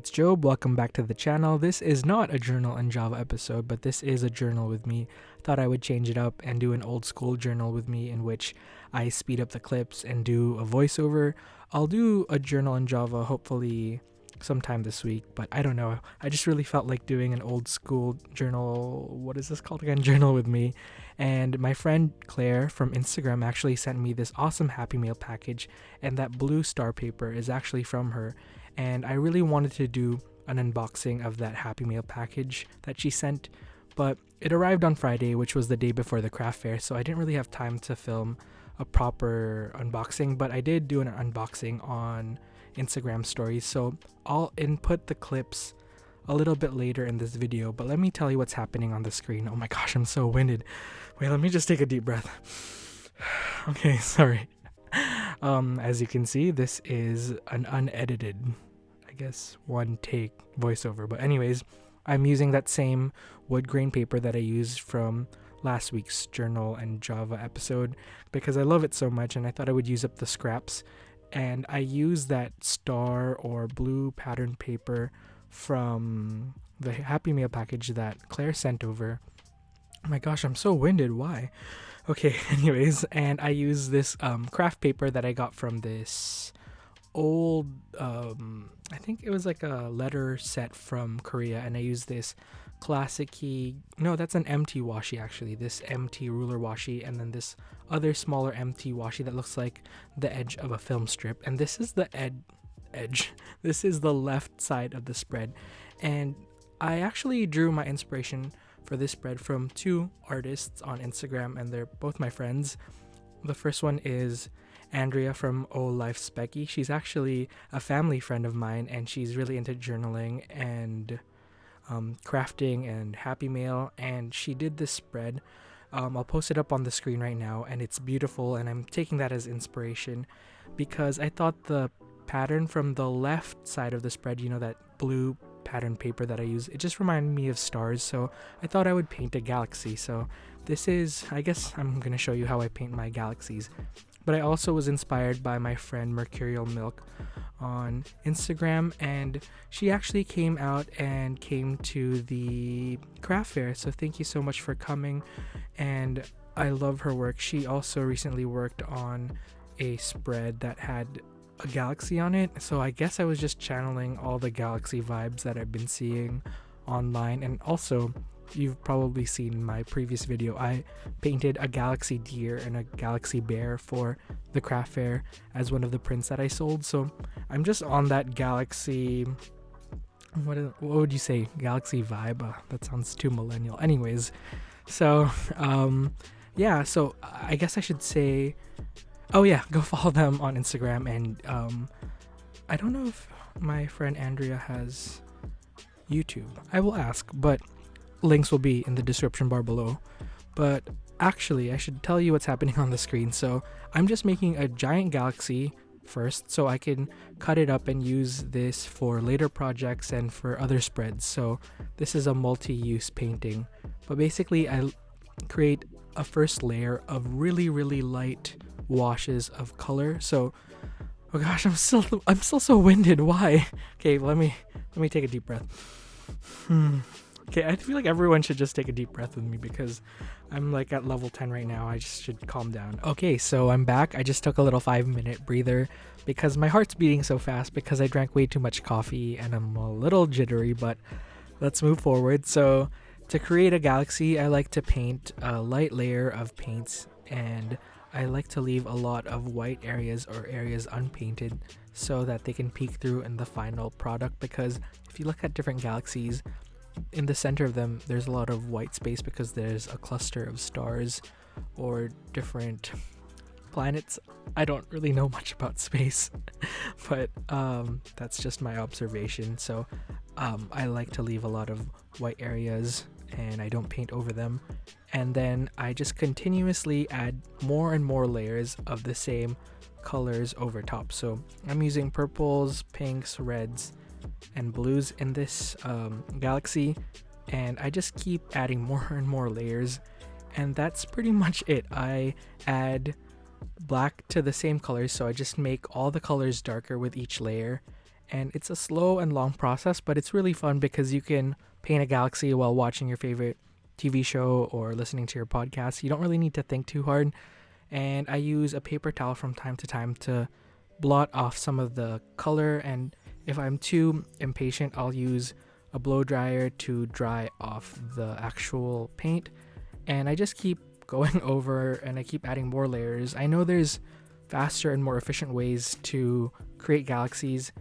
it's Job. Welcome back to the channel. This is not a journal and Java episode, but this is a journal with me. Thought I would change it up and do an old school journal with me in which I speed up the clips and do a voiceover. I'll do a journal in Java hopefully sometime this week, but I don't know. I just really felt like doing an old school journal. What is this called again? Journal with me. And my friend Claire from Instagram actually sent me this awesome Happy Meal package, and that blue star paper is actually from her. And I really wanted to do an unboxing of that Happy Meal package that she sent, but it arrived on Friday, which was the day before the craft fair, so I didn't really have time to film a proper unboxing, but I did do an unboxing on Instagram stories, so I'll input the clips a little bit later in this video. But let me tell you what's happening on the screen. Oh my gosh, I'm so winded. Wait, let me just take a deep breath. Okay, sorry. As you can see, this is an unedited, I guess, one take voiceover. But anyways, I'm using that same wood grain paper that I used from last week's journal and Java episode because I love it so much, and I thought I would use up the scraps. And I use that star or blue pattern paper from the Happy Meal package that Claire sent over. Oh my gosh, I'm so winded. Why? Okay, anyways, and I use this craft paper that I got from this old, I think it was like a letter set from Korea, and I use this classic-y, no, that's an MT washi actually, this MT ruler washi, and then this other smaller MT washi that looks like the edge of a film strip, and this is the edge. This is the left side of the spread, and I actually drew my inspiration for this spread from two artists on Instagram, and they're both my friends. The first one is Andrea from O Life Specky. She's actually a family friend of mine, and she's really into journaling and crafting and Happy Meal, and she did this spread. I'll post it up on the screen right now, and it's beautiful, and I'm taking that as inspiration because I thought the pattern from the left side of the spread, you know, that blue pattern paper that I use, it just reminded me of stars, so I thought I would paint a galaxy. So this is, I guess I'm gonna show you how I paint my galaxies. But I also was inspired by my friend Mercurial Milk on Instagram, and she actually came out and came to the craft fair, so thank you so much for coming, and I love her work. She also recently worked on a spread that had a galaxy on it, so I guess I was just channeling all the galaxy vibes that I've been seeing online. And also, you've probably seen my previous video, I painted a galaxy deer and a galaxy bear for the craft fair as one of the prints that I sold, so I'm just on that galaxy, what would you say, galaxy vibe. That sounds too millennial. Anyways, so yeah, so I guess I should say, oh yeah, go follow them on Instagram. And I don't know if my friend Andrea has YouTube. I will ask, but links will be in the description bar below. But actually, I should tell you what's happening on the screen. So I'm just making a giant galaxy first so I can cut it up and use this for later projects and for other spreads. So this is a multi-use painting, but basically I create a first layer of really light washes of color. So, oh gosh, I'm still so winded. Why? Okay, let me take a deep breath. Okay, I feel like everyone should just take a deep breath with me because I'm like at level 10 right now. I just should calm down. Okay, so I'm back. I just took a little 5-minute breather because my heart's beating so fast because I drank way too much coffee and I'm a little jittery, but let's move forward. So to create a galaxy, I like to paint a light layer of paints, and I like to leave a lot of white areas or areas unpainted so that they can peek through in the final product, because if you look at different galaxies, in the center of them there's a lot of white space because there's a cluster of stars or different planets. I don't really know much about space, but that's just my observation. So I like to leave a lot of white areas and I don't paint over them, and then I just continuously add more and more layers of the same colors over top. So I'm using purples, pinks, reds, and blues in this galaxy, and I just keep adding more and more layers, and that's pretty much it. I add black to the same colors, so I just make all the colors darker with each layer, And it's a slow and long process, but it's really fun because you can paint a galaxy while watching your favorite TV show or listening to your podcast. You don't really need to think too hard. And I use a paper towel from time to time to blot off some of the color, and if I'm too impatient, I'll use a blow dryer to dry off the actual paint. And I just keep going over and I keep adding more layers. I know there's faster and more efficient ways to create galaxies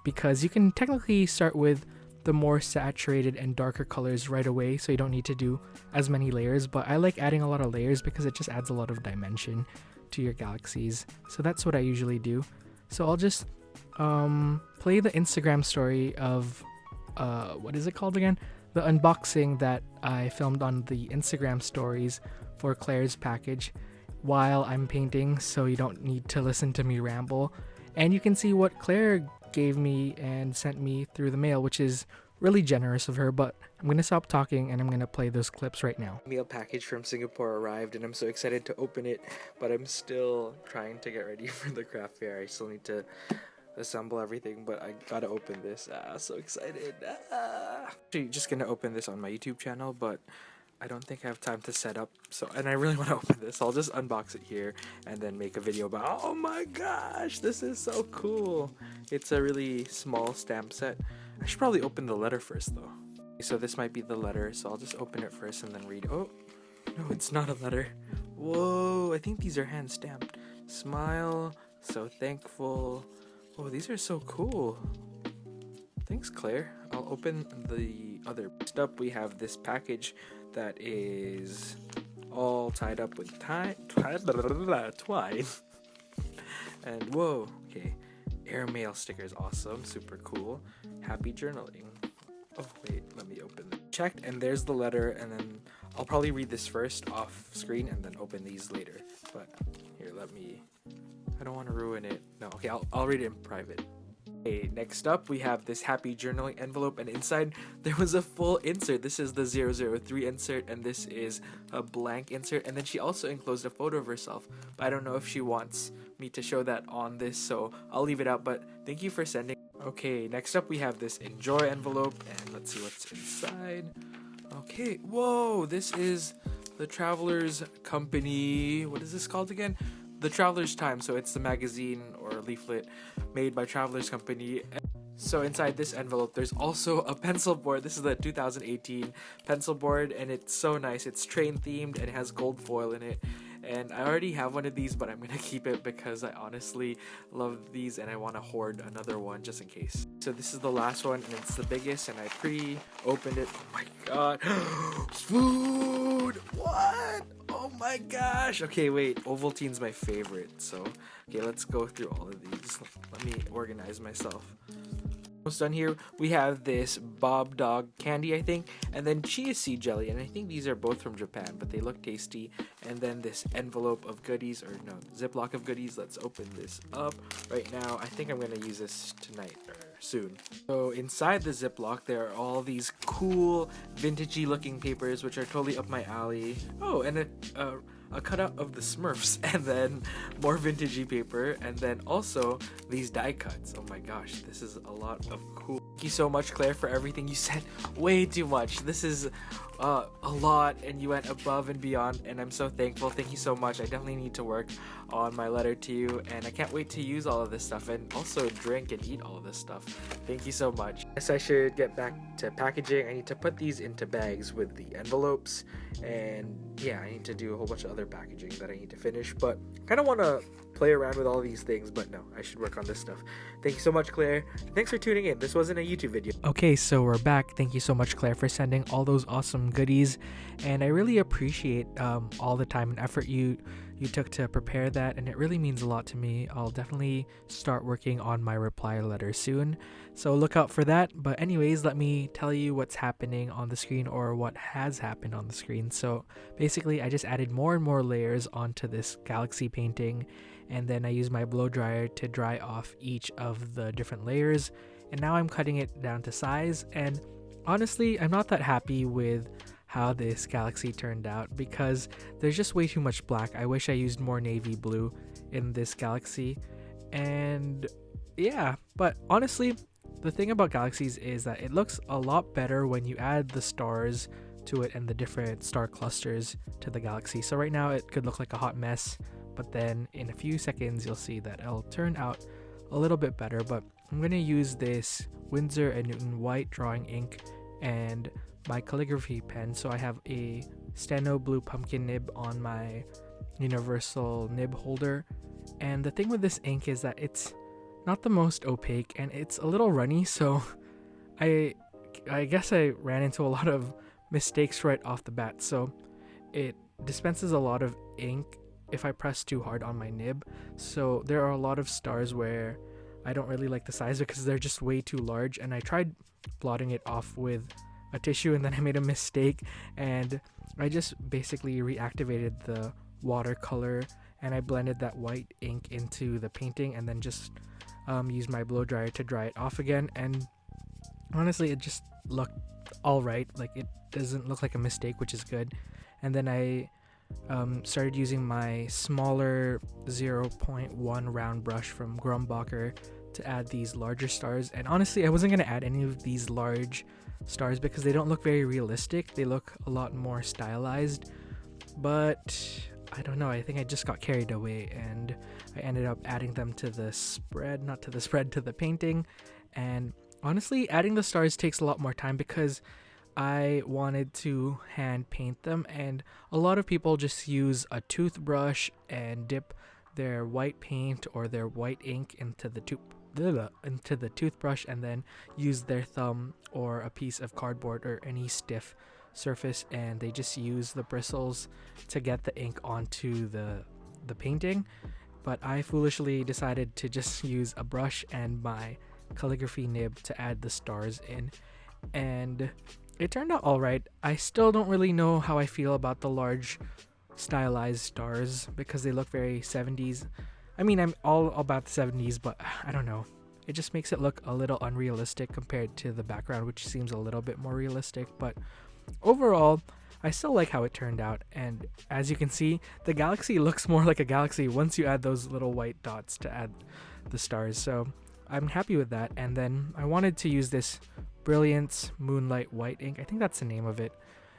because you can technically start with the more saturated and darker colors right away, so you don't need to do as many layers, but I like adding a lot of layers because it just adds a lot of dimension to your galaxies. So that's what I usually do. So I'll just play the Instagram story of what is it called again? The unboxing that I filmed on the Instagram stories for Claire's package while I'm painting, so you don't need to listen to me ramble. And you can see what Claire gave me and sent me through the mail, which is really generous of her. But I'm gonna stop talking and I'm gonna play those clips right now. Mail package from Singapore arrived and I'm so excited to open it, but I'm still trying to get ready for the craft fair. I still need to assemble everything, but I gotta open this. So excited. Actually just gonna open this on my YouTube channel, but I don't think I have time to set up, and I really want to open this, so I'll just unbox it here and then make a video about, oh my gosh, this is so cool. It's a really small stamp set. I should probably open the letter first though. So this might be the letter, so I'll just open it first and then read. Oh, no, it's not a letter. Whoa, I think these are hand stamped. Smile, so thankful. Oh, these are so cool. Thanks, Claire. I'll open the other. Next up, we have this package that is all tied up with twine. And whoa, okay. Airmail stickers, awesome, super cool. Happy journaling. Oh wait, let me open it. Checked, and there's the letter, and then I'll probably read this first off screen and then open these later. But here, I don't want to ruin it. No, okay, I'll read it in private. Okay, next up we have this happy journaling envelope, and inside there was a full insert. This is the 003 insert, and this is a blank insert, and then she also enclosed a photo of herself, but I don't know if she wants me to show that on this, so I'll leave it out, but thank you for sending. Okay, next up we have this enjoy envelope, and let's see what's inside. Okay, whoa, this is the Traveler's Company. What is this called again? The Traveler's Time, so it's the magazine or leaflet made by Traveler's Company. So inside this envelope, there's also a pencil board. This is the 2018 pencil board, and it's so nice. It's train themed and it has gold foil in it. And I already have one of these, but I'm gonna keep it because I honestly love these and I want to hoard another one just in case. So this is the last one, and it's the biggest, and I pre-opened it. Oh my god. Food! What? Oh my gosh. Okay, wait. Ovaltine's my favorite. So, okay, let's go through all of these. Let me organize myself. Almost done here. We have this Bob Dog candy, I think, and then chia seed jelly, and I think these are both from Japan, but they look tasty. And then this envelope of goodies, or no, Ziploc of goodies. Let's open this up right now. I think I'm gonna use this tonight or soon. So inside the Ziploc, there are all these cool vintagey looking papers, which are totally up my alley. Oh, and a cutout of the Smurfs, and then more vintagey paper, and then also these die cuts. Oh my gosh, this is a lot of cool. Thank you so much, Claire, for everything. You said way too much. This is a lot, and you went above and beyond, and I'm so thankful. Thank you so much. I definitely need to work on my letter to you, and I can't wait to use all of this stuff and also drink and eat all of this stuff. Thank you so much. Guess I should get back to packaging. I need to put these into bags with the envelopes, and yeah, I need to do a whole bunch of other packaging that I need to finish, but I kind of want to play around with all these things, but no, I should work on this stuff. Thank you so much, Claire. Thanks for tuning in. This wasn't a YouTube video. Okay, so we're back. Thank you so much, Claire, for sending all those awesome goodies, and I really appreciate all the time and effort you took to prepare that, and it really means a lot to me. I'll definitely start working on my reply letter soon, so look out for that. But anyways, let me tell you what's happening on the screen, or what has happened on the screen. So basically, I just added more and more layers onto this galaxy painting, and then I use my blow dryer to dry off each of the different layers, and now I'm cutting it down to size. And honestly, I'm not that happy with how this galaxy turned out because there's just way too much black. I wish I used more navy blue in this galaxy, and yeah, but honestly, the thing about galaxies is that it looks a lot better when you add the stars to it and the different star clusters to the galaxy. So right now it could look like a hot mess, but then in a few seconds you'll see that it'll turn out a little bit better. But I'm going to use this Winsor & Newton white drawing ink and my calligraphy pen. So I have a Steno blue pumpkin nib on my universal nib holder, and the thing with this ink is that it's not the most opaque and it's a little runny, so I guess I ran into a lot of mistakes right off the bat. So it dispenses a lot of ink if I press too hard on my nib, so there are a lot of stars where I don't really like the size because they're just way too large, and I tried blotting it off with a tissue and then I made a mistake, and I just basically reactivated the watercolor and I blended that white ink into the painting and then just used my blow dryer to dry it off again, and honestly it just looked alright. Like, it doesn't look like a mistake, which is good. And then I started using my smaller 0.1 round brush from Grumbacher to add these larger stars, and honestly I wasn't going to add any of these large stars because they don't look very realistic. They look a lot more stylized, but I don't know, I think I just got carried away and I ended up adding them to the spread, not to the spread, to the painting. And honestly, adding the stars takes a lot more time because I wanted to hand paint them, and a lot of people just use a toothbrush and dip their white paint or their white ink into the toothbrush and then use their thumb or a piece of cardboard or any stiff surface, and they just use the bristles to get the ink onto the painting. But I foolishly decided to just use a brush and my calligraphy nib to add the stars in, and it turned out alright. I still don't really know how I feel about the large stylized stars because they look very 70s. I mean, I'm all about the 70s, but I don't know. It just makes it look a little unrealistic compared to the background, which seems a little bit more realistic. But overall, I still like how it turned out, and as you can see, the galaxy looks more like a galaxy once you add those little white dots to add the stars, so I'm happy with that. And then I wanted to use this Brilliance Moonlight White ink, I think that's the name of it,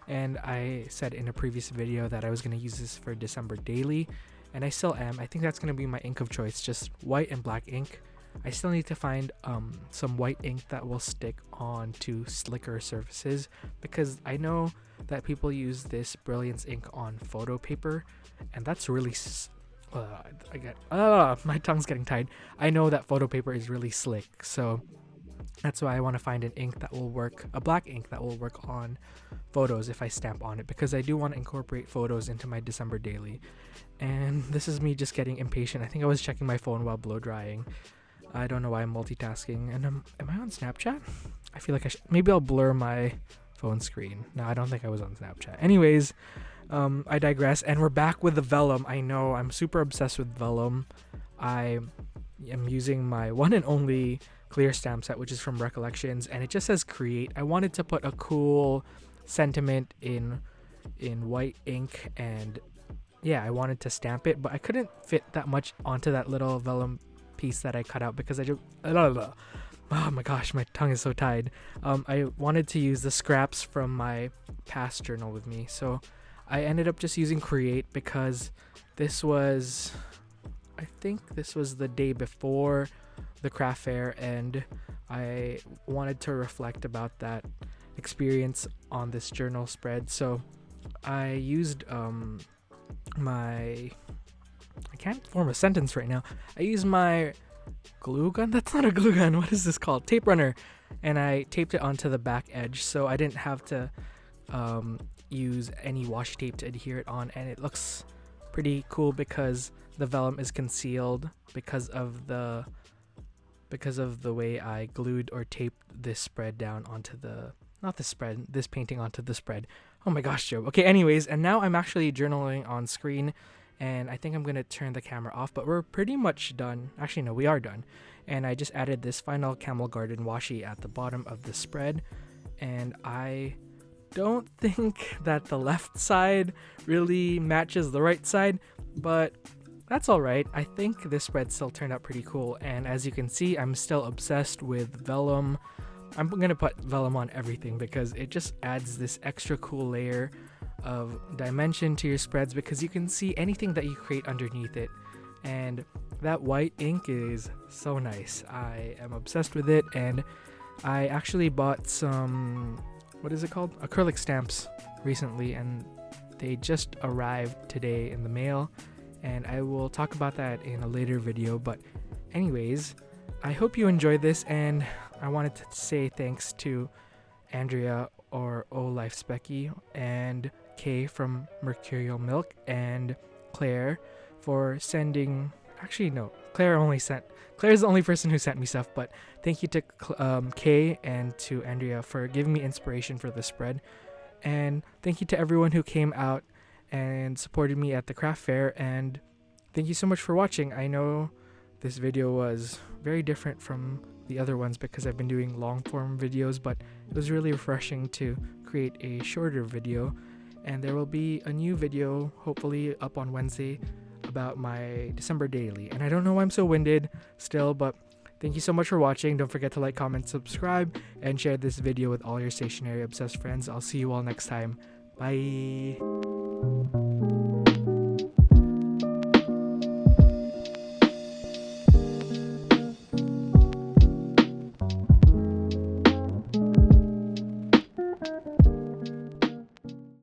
and I said in a previous video that I was going to use this for December daily, and I still am. I think that's going to be my ink of choice, just white and black ink. I still need to find some white ink that will stick onto slicker surfaces, because I know that people use this Brilliance ink on photo paper, and that's really my tongue's getting tied. I know that photo paper is really slick, so that's why I want to find an ink that will work, a black ink that will work on photos if I stamp on it, because I do want to incorporate photos into my December daily. And this is me just getting impatient. I think I was checking my phone while blow drying. I don't know why I'm multitasking. And am I on Snapchat? I feel like I should. Maybe I'll blur my phone screen. No, I don't think I was on Snapchat. Anyways, I digress. And we're back with the vellum. I know, I'm super obsessed with vellum. I am using my one and only clear stamp set, which is from Recollections, and it just says create. I wanted to put a cool sentiment in white ink, and yeah, I wanted to stamp it, but I couldn't fit that much onto that little vellum piece that I cut out because I just oh my gosh, my tongue is so tied. I wanted to use the scraps from my past journal with me, so I ended up just using create because I think this was the day before the craft fair, and I wanted to reflect about that experience on this journal spread. So I used I can't form a sentence right now. I used my glue gun. That's not a glue gun. What is this called? Tape runner. And I taped it onto the back edge, so I didn't have to use any washi tape to adhere it on, and it looks pretty cool because the vellum is concealed because of the way I glued or taped this spread down onto this painting onto the spread. Oh my gosh, Joe. Okay, anyways, and now I'm actually journaling on screen, and I think I'm going to turn the camera off, but we're pretty much done. Actually, no, we are done. And I just added this final Camel Garden washi at the bottom of the spread, and I don't think that the left side really matches the right side, but that's alright. I think this spread still turned out pretty cool, and as you can see, I'm still obsessed with vellum. I'm gonna put vellum on everything because it just adds this extra cool layer of dimension to your spreads, because you can see anything that you create underneath it. And that white ink is so nice. I am obsessed with it, and I actually bought some, what is it called? Acrylic stamps recently, and they just arrived today in the mail, and I will talk about that in a later video. But anyways, I hope you enjoyed this, and I wanted to say thanks to Andrea or O Life Specky and Kay from Mercurial Milk and Claire for sending. Actually, no, Claire's the only person who sent me stuff, but thank you to Kay and to Andrea for giving me inspiration for the spread. And thank you to everyone who came out and supported me at the craft fair, and thank you so much for watching. I know this video was very different from the other ones because I've been doing long form videos, but it was really refreshing to create a shorter video. And there will be a new video hopefully up on Wednesday about my December daily. And I don't know why I'm so winded still, but thank you so much for watching. Don't forget to like, comment, subscribe, and share this video with all your stationery obsessed friends. I'll see you all next time. Bye.